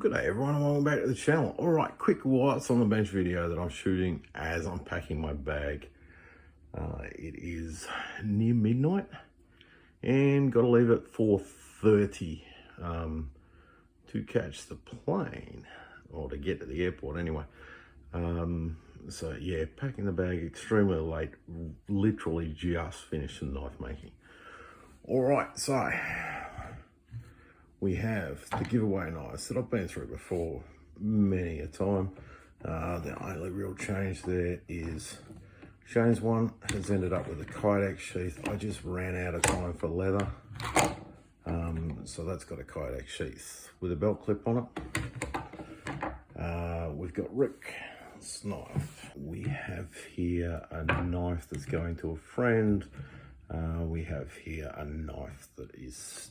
Good day everyone and welcome back to the channel. Alright, quick what's on the bench video that I'm shooting as I'm packing my bag. It is near midnight and got to leave at 4:30 to catch the plane, or to get to the airport anyway. So yeah, packing the bag extremely late, literally just finished the knife making. Alright, so we have the giveaway knives that I've been through before many a time. The only real change there is Shane's one has ended up with a Kydex sheath. I just ran out of time for leather. So that's got a Kydex sheath with a belt clip on it. We've got Rick's knife. We have here a knife that's going to a friend. We have here a knife that is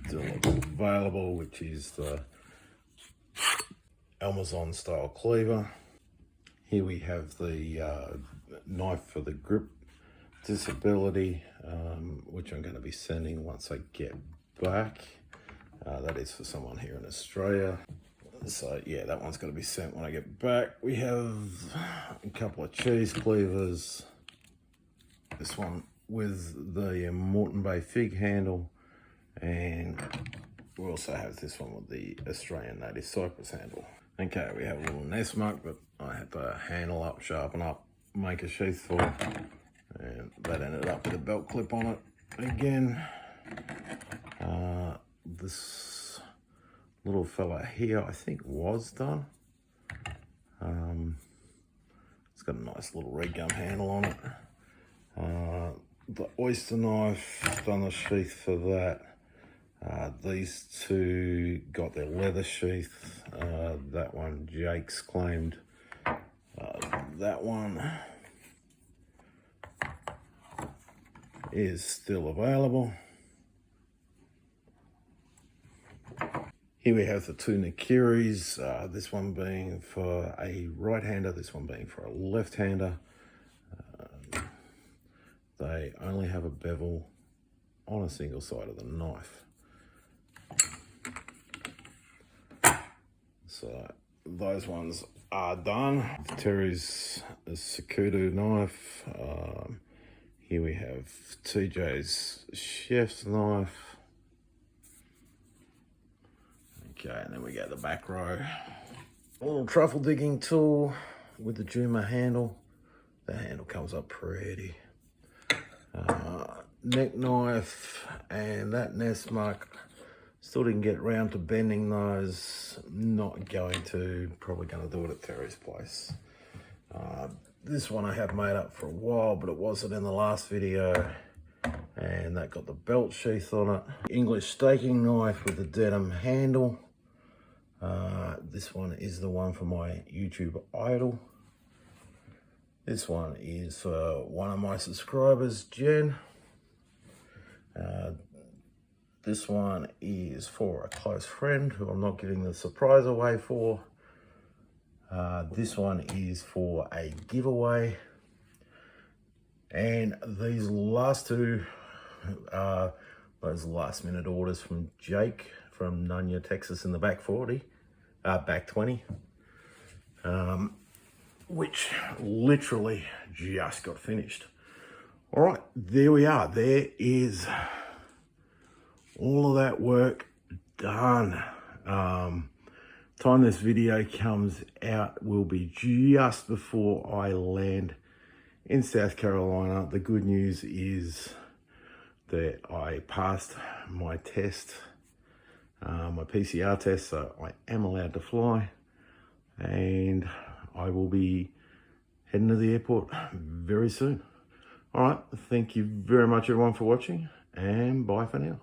still available, which is the Amazon style cleaver. Here we have the knife for the grip disability, which I'm going to be sending once I get back. That is for someone here in Australia. So yeah, that one's going to be sent when I get back. We have a couple of cheese cleavers. This one with the Moreton Bay fig handle. And we also have this one with the Australian native cypress handle. Okay, we have a little nest mark that I had to handle up, sharpen up, make a sheath for, and that ended up with a belt clip on it again. This little fella here I think was done. It's got a nice little red gum handle on it. The oyster knife, done the sheath for that. These two got their leather sheath. That one Jake's claimed. That one is still available. Here we have the two Nakiris, this one being for a right-hander, this one being for a left-hander. They only have a bevel on a single side of the knife. So those ones are done. Terry's Sakudo knife. Here we have TJ's chef's knife. Okay, and then we get the back row. A little truffle digging tool with the Juma handle. The handle comes up pretty. Neck knife and that nest mark. Still didn't get around to bending those. Not going to, probably going to do it at Terry's place. This one I have made up for a while, but it wasn't in the last video. And that got the belt sheath on it. English staking knife with the denim handle. This one is the one for my YouTube idol. This one is for one of my subscribers, Jen. This one is for a close friend who I'm not giving the surprise away for. This one is for a giveaway. And these last two are those last minute orders from Jake from Nunya, Texas in the back 20. Which literally just got finished. All right, there we are. There is all of that work done. Time this video comes out will be just before I land in South Carolina. The good news is that I passed my test, my PCR test, so I am allowed to fly, and I will be heading to the airport very soon. All right, thank you very much everyone for watching, and bye for now.